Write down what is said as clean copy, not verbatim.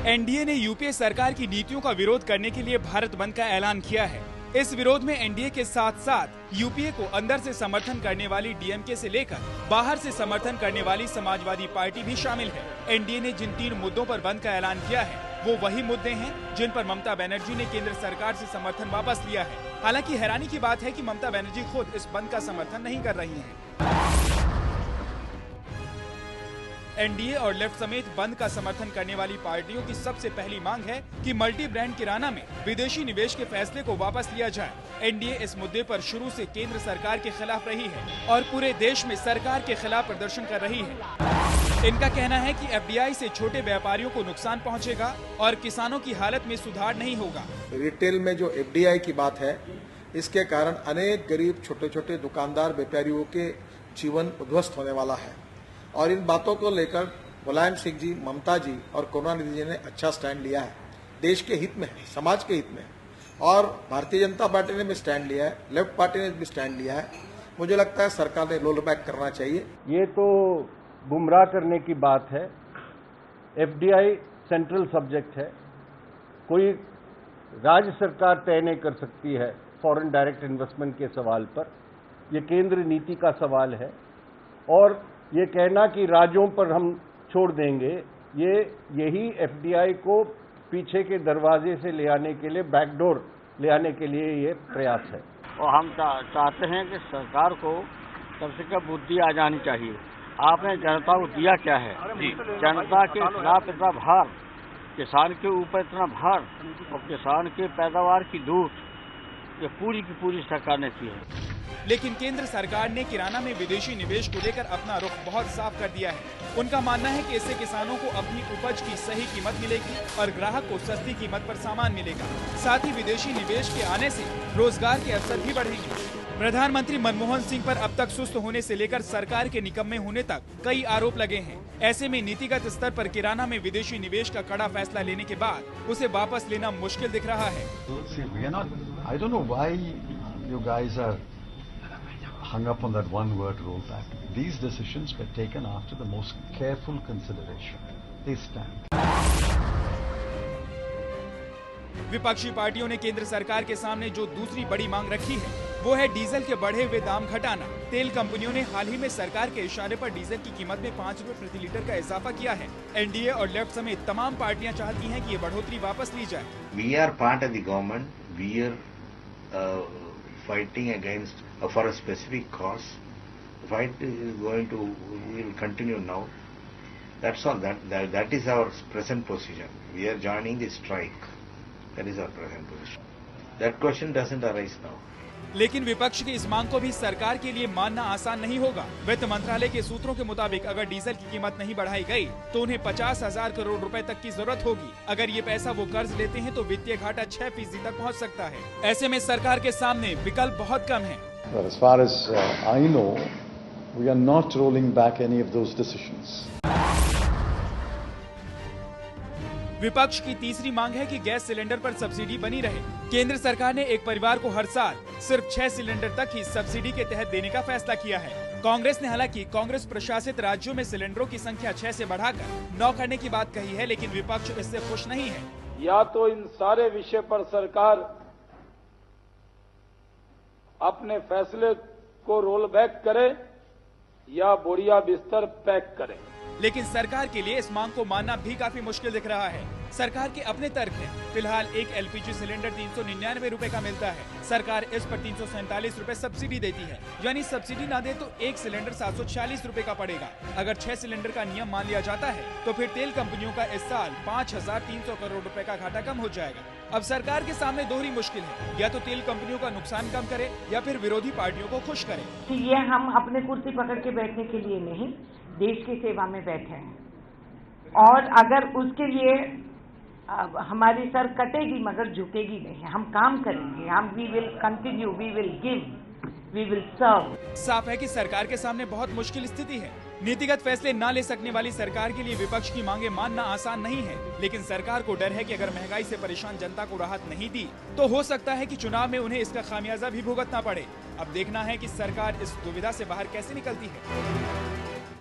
NDA ने UPA सरकार की नीतियों का विरोध करने के लिए भारत बंद का ऐलान किया है। इस विरोध में एनडीए के साथ साथ यूपीए को अंदर से समर्थन करने वाली डीएमके से लेकर बाहर से समर्थन करने वाली समाजवादी पार्टी भी शामिल है। एनडीए ने जिन 3 मुद्दों पर बंद का ऐलान किया है वो वही मुद्दे हैं जिन पर ममता बनर्जी ने केंद्र सरकार से समर्थन वापस लिया है। हालांकि हैरानी की बात है कि ममता बनर्जी खुद इस बंद का समर्थन नहीं कर रही हैं। एनडीए और लेफ्ट समेत बंद का समर्थन करने वाली पार्टियों की सबसे पहली मांग है कि मल्टी ब्रांड किराना में विदेशी निवेश के फैसले को वापस लिया जाए। एनडीए इस मुद्दे पर शुरू से केंद्र सरकार के खिलाफ रही है और पूरे देश में सरकार के खिलाफ प्रदर्शन कर रही है। इनका कहना है कि एफडीआई से छोटे व्यापारियों को नुकसान पहुंचेगा और किसानों की हालत में सुधार नहीं होगा। रिटेल में जो एफडीआई की बात है, इसके कारण अनेक गरीब छोटे छोटे दुकानदार व्यापारियों के जीवन उद्ध्वस्त होने वाला है और इन बातों को लेकर मुलायम सिंह जी, ममता जी और करुणानिधि जी ने अच्छा स्टैंड लिया है। देश के हित में है, समाज के हित में है और भारतीय जनता पार्टी ने भी स्टैंड लिया है, लेफ्ट पार्टी ने भी स्टैंड लिया है। मुझे लगता है सरकार ने रोल बैक करना चाहिए। ये तो गुमराह करने की बात है। एफडीआई सेंट्रल सब्जेक्ट है, कोई राज्य सरकार तय नहीं कर सकती है फॉरेन डायरेक्ट इन्वेस्टमेंट के सवाल पर। यह केंद्र नीति का सवाल है और ये कहना कि राज्यों पर हम छोड़ देंगे, यही एफडीआई को पीछे के दरवाजे से ले आने के लिए, बैकडोर ले आने के लिए ये प्रयास है। और हम चाहते हैं कि सरकार को कम से कम बुद्धि आ जानी चाहिए। आपने जनता को दिया क्या है? जनता के खिलाफ इतना भार, किसान के ऊपर इतना भार और किसान के पैदावार की लूट, ये पूरी की पूरी सरकार ने की है। लेकिन केंद्र सरकार ने किराना में विदेशी निवेश को लेकर अपना रुख बहुत साफ कर दिया है। उनका मानना है कि इससे किसानों को अपनी उपज की सही कीमत मिलेगी और ग्राहक को सस्ती कीमत पर सामान मिलेगा। साथ ही विदेशी निवेश के आने से रोजगार के अवसर भी बढ़ेंगे। प्रधानमंत्री मनमोहन सिंह पर अब तक सुस्त होने से लेकर सरकार के निकम्मे होने तक कई आरोप लगे हैं। ऐसे में नीतिगत स्तर पर किराना में विदेशी निवेश का कड़ा फैसला लेने के बाद उसे वापस लेना मुश्किल दिख रहा है। hung up on that one word rollback. These decisions were taken after the most careful consideration. They stand. विपक्षी पार्टियों ने केंद्र सरकार के सामने जो दूसरी बड़ी मांग रखी है वो है डीजल के बढ़े हुए दाम घटाना। तेल कंपनियों ने हाल ही में सरकार के इशारे पर डीजल की कीमत में 5 रुपए प्रति लीटर का इजाफा किया है। एनडीए और लेफ्ट समेत तमाम पार्टियां चाहती हैं कि ये बढ़ोतरी वापस ली जाए। We are part of the government. We are fighting against for a specific cause. The fight is going to will continue now. That's all. That is our present position. We are joining the strike. That is our present position. That question doesn't arise now. लेकिन विपक्ष की इस मांग को भी सरकार के लिए मानना आसान नहीं होगा। वित्त मंत्रालय के सूत्रों के मुताबिक अगर डीजल की कीमत नहीं बढ़ाई गई तो उन्हें 50,000 करोड़ रुपए तक की जरूरत होगी। अगर ये पैसा वो कर्ज लेते हैं तो वित्तीय घाटा 6% तक पहुंच सकता है। ऐसे में सरकार के सामने विकल्प बहुत कम है। Well, as far as I know, we are not rolling back any of those decisions. विपक्ष की तीसरी मांग है कि गैस सिलेंडर पर सब्सिडी बनी रहे। केंद्र सरकार ने एक परिवार को हर साल सिर्फ 6 सिलेंडर तक ही सब्सिडी के तहत देने का फैसला किया है। कांग्रेस ने हालांकि कांग्रेस प्रशासित राज्यों में सिलेंडरों की संख्या 6 से बढ़ाकर 9 करने की बात कही है, लेकिन विपक्ष इससे खुश नहीं है। या तो इन सारे विषय पर सरकार अपने फैसले को रोल बैक करे या बोरिया बिस्तर पैक करे। लेकिन सरकार के लिए इस मांग को मानना भी काफी मुश्किल दिख रहा है। सरकार के अपने तर्क हैं। फिलहाल एक एलपीजी सिलेंडर 399 रुपए का मिलता है। सरकार इस पर 347 रुपए सब्सिडी देती है, यानी सब्सिडी ना दे तो एक सिलेंडर 740 रुपए का पड़ेगा। अगर 6 सिलेंडर का नियम मान लिया जाता है तो फिर तेल कंपनियों का इस साल 5,300 करोड़ रुपए का घाटा कम हो जाएगा। अब सरकार के सामने दोहरी मुश्किल है, या तो तेल कंपनियों का नुकसान कम करे या फिर विरोधी पार्टियों को खुश करे। ये हम अपने कुर्सी पकड़ के बैठने के लिए नहीं, देश की सेवा में बैठे हैं और अगर उसके लिए हमारी सर कटेगी मगर झुकेगी नहीं। हम काम करेंगे, हम we will continue, we will give, we will serve. साफ है कि सरकार के सामने बहुत मुश्किल स्थिति है। नीतिगत फैसले न ले सकने वाली सरकार के लिए विपक्ष की मांगे मानना आसान नहीं है, लेकिन सरकार को डर है कि अगर महंगाई से परेशान जनता को राहत नहीं दी तो हो सकता है कि चुनाव में उन्हें इसका खामियाजा भी भुगतना पड़े। अब देखना है कि सरकार इस दुविधा से बाहर कैसे निकलती है।